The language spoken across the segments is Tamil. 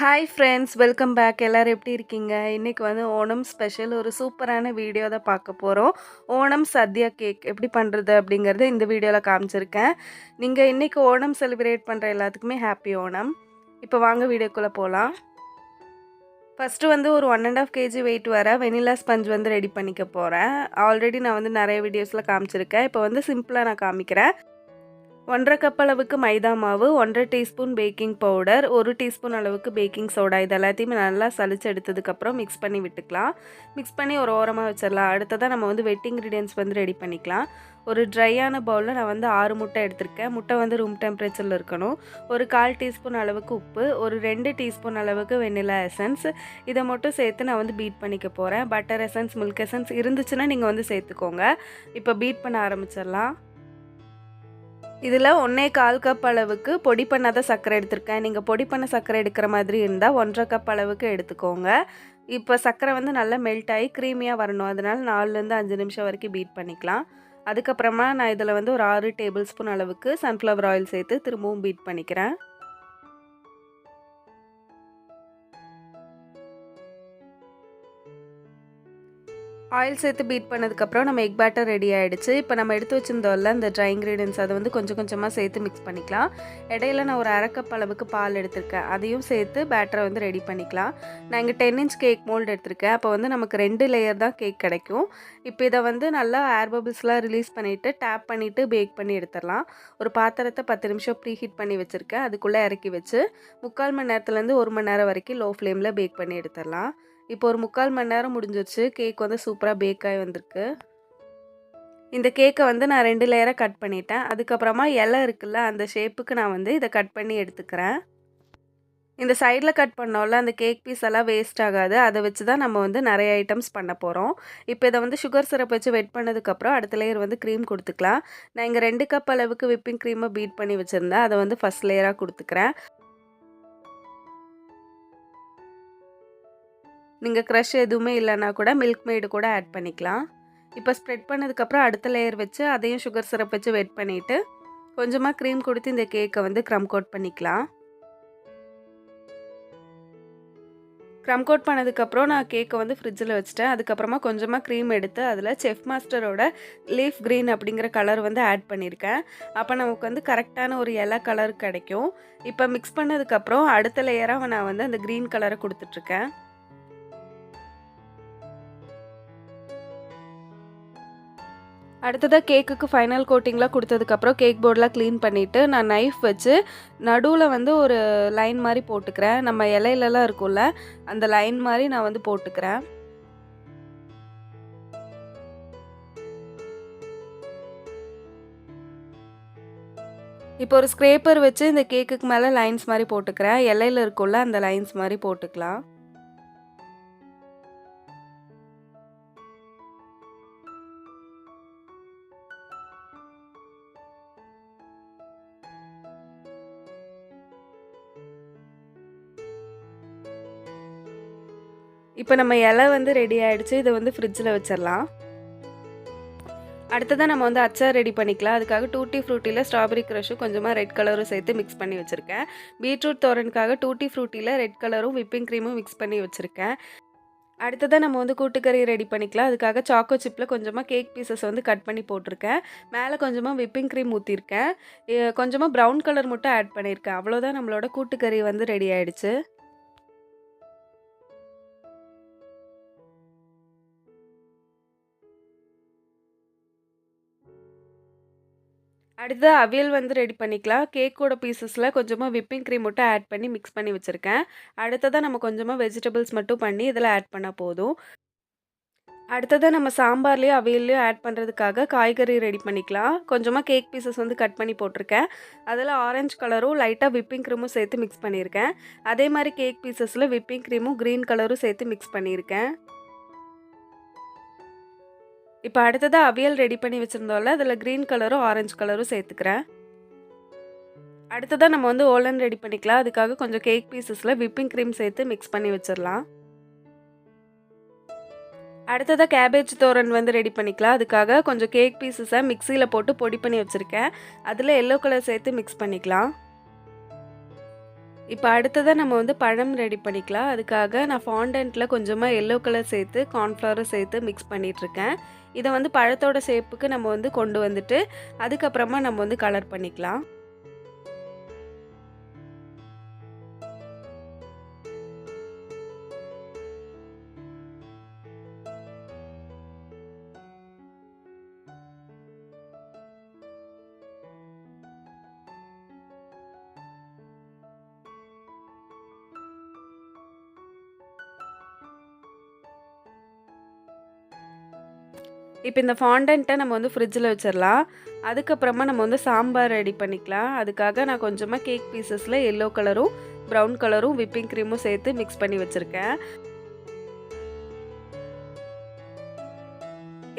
Hi friends, welcome back. எல்லோரும் எப்படி இருக்கீங்க? இன்றைக்கி வந்து ஓணம் ஸ்பெஷல் ஒரு சூப்பரான வீடியோ தான் பார்க்க போகிறோம். ஓணம் சத்யா கேக் எப்படி பண்ணுறது அப்படிங்கிறது இந்த வீடியோவில் காமிச்சிருக்கேன். நீங்கள் இன்றைக்கி ஓணம் செலிப்ரேட் பண்ணுற எல்லாத்துக்குமே ஹாப்பி ஓணம். இப்போ வாங்க வீடியோக்குள்ளே போகலாம். ஃபஸ்ட்டு வந்து ஒரு 1.5 kg வெயிட் வர வெனிலா ஸ்பஞ்ச் வந்து ரெடி பண்ணிக்க போகிறேன். ஆல்ரெடி நான் வந்து நிறைய வீடியோஸில் காமிச்சிருக்கேன். இப்போ வந்து சிம்பிளாக நான் காமிக்கிறேன். 1.5 கப் அளவுக்கு மைதா மாவு, 1.5 டீஸ்பூன் பேக்கிங் பவுடர், 1 டீஸ்பூன் அளவுக்கு பேக்கிங் சோடா, இது எல்லாத்தையுமே நல்லா சலிச்சு எடுத்ததுக்கப்புறம் மிக்ஸ் பண்ணி விட்டுக்கலாம். மிக்ஸ் பண்ணி ஒரு ஓரமாக வச்சிடலாம். அடுத்ததாக நம்ம வந்து வெட் இன்க்ரீடியன்ட்ஸ் வந்து ரெடி பண்ணிக்கலாம். ஒரு ட்ரையான பவுலில் நான் வந்து 6 முட்டை எடுத்திருக்கேன். முட்டை வந்து ரூம் டெம்பரேச்சரில் இருக்கணும். ஒரு 1/4 டீஸ்பூன் அளவுக்கு உப்பு, ஒரு 2 டீஸ்பூன் அளவுக்கு வெனிலா எசன்ஸ், இதை மட்டும் சேர்த்து நான் வந்து பீட் பண்ணிக்க போகிறேன். பட்டர் எசன்ஸ், மில்க் எசன்ஸ் இருந்துச்சுன்னா நீங்கள் வந்து சேர்த்துக்கோங்க. இப்போ பீட் பண்ண ஆரம்பிச்சிடலாம். இதில் 1/4 கப் அளவுக்கு பொடி பண்ணாத சர்க்கரை எடுத்திருக்கேன். நீங்கள் பொடி பண்ண சர்க்கரை எடுக்கிற மாதிரி இருந்தால் 1.5 கப் அளவுக்கு எடுத்துக்கோங்க. இப்போ சர்க்கரை வந்து நல்லா மெல்ட் ஆகி க்ரீமியாக வரணும். அதனால் 4லேருந்து 5 நிமிஷம் வரைக்கும் பீட் பண்ணிக்கலாம். அதுக்கப்புறமா நான் இதில் வந்து ஒரு 6 டேபிள் ஸ்பூன் அளவுக்கு சன்ஃப்ளவர் ஆயில் சேர்த்து திரும்பவும் பீட் பண்ணிக்கிறேன். ஆயில் சேர்த்து பீட் பண்ணதுக்கப்புறம் நம்ம எக் பேட்டர் ரெடி ஆகிடுச்சு. இப்போ நம்ம எடுத்து வச்சுருந்தோம்ல இந்த ட்ரை இன்க்ரீடியன்ஸ், அதை வந்து கொஞ்சம் கொஞ்சமாக சேர்த்து மிக்ஸ் பண்ணிக்கலாம். இடையில நான் ஒரு 1/2 கப் அளவுக்கு பால் எடுத்திருக்கேன். அதையும் சேர்த்து பேட்டரை வந்து ரெடி பண்ணிக்கலாம். நான் இங்கே 10 inch கேக் மோல்டு எடுத்திருக்கேன். அப்போ வந்து நமக்கு 2 லேயர் தான் கேக் கிடைக்கும். இப்போ இதை வந்து நல்லா ஏர் பபிள்ஸ்லாம் ரிலீஸ் பண்ணிவிட்டு டேப் பண்ணிவிட்டு பேக் பண்ணி எடுத்துடலாம். ஒரு பாத்திரத்தை 10 நிமிஷம் ப்ரீ ஹீட் பண்ணி வச்சுருக்கேன். அதுக்குள்ளே இறக்கி வச்சு 3/4 மணி நேரத்துலேருந்து 1 மணி நேரம் வரைக்கும் லோ ஃப்ளேமில் பேக் பண்ணி எடுத்துடலாம். இப்போ ஒரு 3/4 மணி நேரம் முடிஞ்சிருச்சு. கேக் வந்து சூப்பராக பேக் ஆகி வந்திருக்கு. இந்த கேக்கை வந்து நான் 2 லேயராக கட் பண்ணிட்டேன். அதுக்கப்புறமா இலை இருக்குல்ல, அந்த ஷேப்புக்கு நான் வந்து இதை கட் பண்ணி எடுத்துக்கிறேன். இந்த சைடில் கட் பண்ணோம்ல, அந்த கேக் பீஸ் எல்லாம் வேஸ்ட் ஆகாது. அதை வச்சு தான் நம்ம வந்து நிறைய ஐட்டம்ஸ் பண்ண போகிறோம். இப்போ இதை வந்து சுகர் சிரப் வச்சு வெட் பண்ணதுக்கப்புறம் அடுத்த லேயர் வந்து க்ரீம் கொடுத்துக்கலாம். நான் இங்கே 2 கப் அளவுக்கு விப்பிங் க்ரீமை பீட் பண்ணி வச்சுருந்தேன். அதை வந்து ஃபஸ்ட் லேயராக கொடுத்துக்கிறேன். நீங்கள் க்ரஷ் எதுவுமே இல்லைன்னா கூட மில்க் மேடு கூட ஆட் பண்ணிக்கலாம். இப்போ ஸ்ப்ரெட் பண்ணதுக்கப்புறம் அடுத்த லேயர் வச்சு அதையும் சுகர் சிரப் வச்சு வெட் பண்ணிவிட்டு கொஞ்சமாக க்ரீம் கொடுத்து இந்த கேக்கை வந்து க்ரம் கோட் பண்ணிக்கலாம். க்ரம் கோட் பண்ணதுக்கப்புறம் நான் கேக்கை வந்து ஃப்ரிட்ஜில் வச்சுட்டேன். அதுக்கப்புறமா கொஞ்சமாக க்ரீம் எடுத்து அதில் செஃப் மாஸ்டரோட லீஃப் க்ரீன் அப்படிங்கிற கலர் வந்து ஆட் பண்ணியிருக்கேன். அப்போ நமக்கு வந்து கரெக்டான ஒரு எல்லோ கலர் கிடைக்கும். இப்போ மிக்ஸ் பண்ணதுக்கப்புறம் அடுத்த லேயராக நான் வந்து அந்த க்ரீன் கலரை கொடுத்துட்ருக்கேன். அடுத்ததாக கேக்குக்கு ஃபைனல் கோட்டிங்லாம் கொடுத்ததுக்கப்புறம் கேக் போர்டெலாம் க்ளீன் பண்ணிவிட்டு நான் நைஃப் வச்சு நடுவில் வந்து ஒரு லைன் மாதிரி போட்டுக்கிறேன். நம்ம இலையிலலாம் இருக்கும்ல, அந்த லைன் மாதிரி நான் வந்து போட்டுக்கிறேன். இப்போ ஒரு ஸ்க்ரேப்பர் வச்சு இந்த கேக்குக்கு மேலே லைன்ஸ் மாதிரி போட்டுக்கிறேன். இலையில இருக்கும்ல, அந்த லைன்ஸ் மாதிரி போட்டுக்கலாம். இப்போ நம்ம இலை வந்து ரெடி ஆகிடுச்சு. இதை வந்து ஃப்ரிட்ஜில் வச்சிடலாம். அடுத்ததான் நம்ம வந்து அச்சார் ரெடி பண்ணிக்கலாம். அதுக்காக டூட்டி ஃப்ரூட்டியில் ஸ்ட்ராபெரி க்ரஷும் கொஞ்சமாக ரெட் கலரும் சேர்த்து மிக்ஸ் பண்ணி வச்சுருக்கேன். பீட்ரூட் தோரனுக்காக டூட்டி ஃப்ரூட்டியில் ரெட் கலரும் விப்பிங் க்ரீமும் மிக்ஸ் பண்ணி வச்சுருக்கேன். அடுத்ததான் நம்ம வந்து கூட்டுக்கறி ரெடி பண்ணிக்கலாம். அதுக்காக சாக்கோ சிப்பில் கொஞ்சமாக கேக் பீசஸ் வந்து கட் பண்ணி போட்டிருக்கேன். மேலே கொஞ்சமாக விப்பிங் க்ரீம் ஊற்றிருக்கேன். கொஞ்சமாக ப்ரௌன் கலர் மட்டும் ஆட் பண்ணியிருக்கேன். அவ்வளோதான், நம்மளோட கூட்டுக்கறி வந்து ரெடி ஆகிடுச்சு. அடுத்து அவியல் வந்து ரெடி பண்ணிக்கலாம். கேக்கோட பீசஸில் கொஞ்சமாக விப்பிங் க்ரீம் மட்டும் ஆட் பண்ணி மிக்ஸ் பண்ணி வச்சுருக்கேன். அடுத்ததாக நம்ம கொஞ்சமாக வெஜிடபிள்ஸ் மட்டும் பண்ணி இதில் ஆட் பண்ணால் போதும். அடுத்ததாக நம்ம சாம்பார்லேயோ அவியல்லையோ ஆட் பண்ணுறதுக்காக காய்கறி ரெடி பண்ணிக்கலாம். கொஞ்சமாக கேக் பீசஸ் வந்து கட் பண்ணி போட்டிருக்கேன். அதில் ஆரஞ்சு கலரும் லைட்டாக விப்பிங் க்ரீமும் சேர்த்து மிக்ஸ் பண்ணியிருக்கேன். அதே மாதிரி கேக் பீசஸில் விப்பிங் க்ரீமும் க்ரீன் கலரும் சேர்த்து மிக்ஸ் பண்ணியிருக்கேன். இப்போ அடுத்ததாக அவியல் ரெடி பண்ணி வச்சுருந்தோம்ல, அதில் க்ரீன் கலரும் ஆரஞ்சு கலரும் சேர்த்துக்கிறேன். அடுத்ததாக நம்ம வந்து ஓலன் ரெடி பண்ணிக்கலாம். அதுக்காக கொஞ்சம் கேக் பீசஸில் விப்பிங் க்ரீம் சேர்த்து மிக்ஸ் பண்ணி வச்சிடலாம். அடுத்ததாக கேபேஜ் தோரன் வந்து ரெடி பண்ணிக்கலாம். அதுக்காக கொஞ்சம் கேக் பீசஸை மிக்சியில் போட்டு பொடி பண்ணி வச்சுருக்கேன். அதில் எல்லோ கலர் சேர்த்து மிக்ஸ் பண்ணிக்கலாம். இப்போ அடுத்ததா நம்ம வந்து பழம் ரெடி பண்ணிக்கலாம். அதுக்காக நான் ஃபாண்டன்ட்ல கொஞ்சமா எல்லோ கலர் சேர்த்து, கார்ன்ஃப்ளவரும் சேர்த்து மிக்ஸ் பண்ணிட்டுருக்கேன். இத வந்து பழத்தோட ஷேப்புக்கு நம்ம வந்து கொண்டு வந்துட்டு, அதுக்கப்புறமா நம்ம வந்து கலர் பண்ணிக்கலாம். இப்போ இந்த ஃபாண்டன்ட்ட நம்ம வந்து ஃப்ரிட்ஜில வச்சிரலாம். அதுக்கப்புறமா நம்ம வந்து சாம்பார் ரெடி பண்ணிக்கலாம். அதுக்காக நான் கொஞ்சமா கேக் பீசஸில எல்லோ கலரும், ப்ரவுன் கலரும், விப்பிங் கிரீமும் சேர்த்து மிக்ஸ் பண்ணி வச்சிருக்கேன்.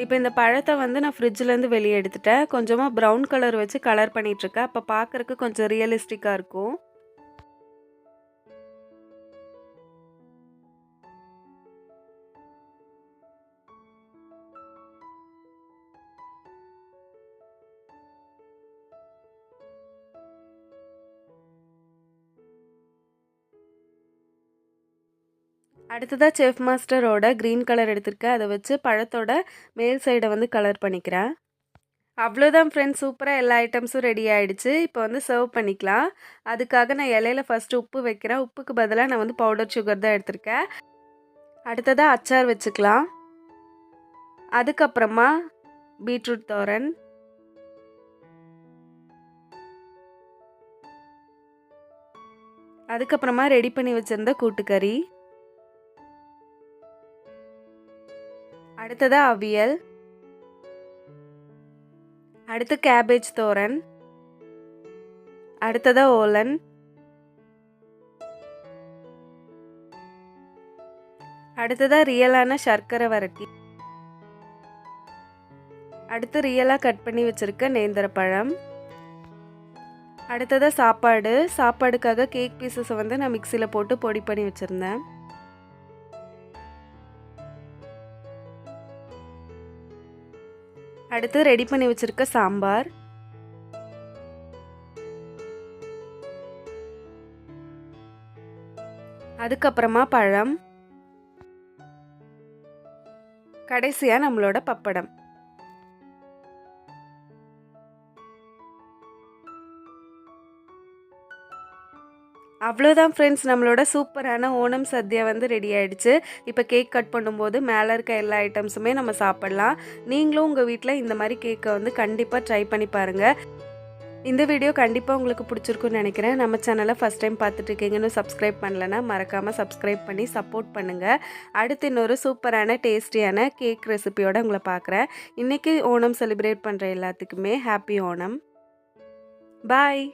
இப்போ இந்த பழத்த வந்து நான் ஃப்ரிட்ஜ்லேருந்து வெளியே எடுத்துட்டேன். கொஞ்சமா ப்ரவுன் கலர் வச்சு கலர் பண்ணிட்டுருக்கேன். அப்போ பார்க்கறக்கு கொஞ்சம் ரியலிஸ்டிக்கா இருக்கும். அடுத்ததா செஃப் மாஸ்டரோட கிரீன் கலர் எடுத்திருக்கேன். அத வச்சு பழத்தோட மேல் சைட வந்து கலர் பண்ணிக்கிறேன். அவ்வளோதான் ஃப்ரெண்ட்ஸ், சூப்பரா எல்லா ஐட்டம்ஸும் ரெடி ஆயிடுச்சு. இப்போ வந்து சர்வ் பண்ணிக்கலாம். அதுக்காக நான் இலையில ஃபர்ஸ்ட்டு உப்பு வைக்கிறேன். உப்புக்கு பதிலா நான் வந்து பவுடர் சுகர் தான் எடுத்திருக்கேன். அடுத்ததா அச்சார் வச்சுக்கலாம். அதுக்கப்புறமா பீட்ரூட் தோரன். அதுக்கப்புறமா ரெடி பண்ணி வச்சிருந்த கூட்டுக்கறி. அடுத்ததா அவியல். அடுத்து கேபேஜ் தோரன். அடுத்ததா ஓலன். அடுத்ததா ரியலான சர்க்கரை வரட்டி. அடுத்து ரியலா கட் பண்ணி வச்சிருக்க நேந்திர பழம். அடுத்ததா சாப்பாடு. சாப்பாடுக்காக கேக் பீசஸை வந்து நான் மிக்சியில் போட்டு பொடி பண்ணி வச்சுருந்தேன். அடுத்து ரெடி பண்ணி வச்சிருக்க சாம்பார். அதுக்கப்புறமா பழம். கடைசியா நம்மளோட பப்படம். அவ்வளோதான் ஃப்ரெண்ட்ஸ், நம்மளோட சூப்பரான ஓணம் சத்யா வந்து ரெடி ஆயிடுச்சு. இப்போ கேக் கட் பண்ணும்போது மேலே இருக்க எல்லா ஐட்டம்ஸுமே நம்ம சாப்பிட்லாம். நீங்களும் உங்கள் வீட்டில் இந்த மாதிரி கேக்கை வந்து கண்டிப்பாக ட்ரை பண்ணி பாருங்கள். இந்த வீடியோ கண்டிப்பாக உங்களுக்கு பிடிச்சிருக்குன்னு நினைக்கிறேன். நம்ம சேனலை ஃபஸ்ட் டைம் பார்த்துட்டு இருக்கீங்கன்னு சப்ஸ்கிரைப் பண்ணலன்னா மறக்காமல் சப்ஸ்கிரைப் பண்ணி சப்போர்ட் பண்ணுங்கள். அடுத்து இன்னொரு சூப்பரான டேஸ்டியான கேக் ரெசிபியோடு உங்களை பார்க்குறேன். இன்றைக்கி ஓணம் செலிப்ரேட் பண்ணுற எல்லாத்துக்குமே ஹாப்பி ஓணம். பாய்.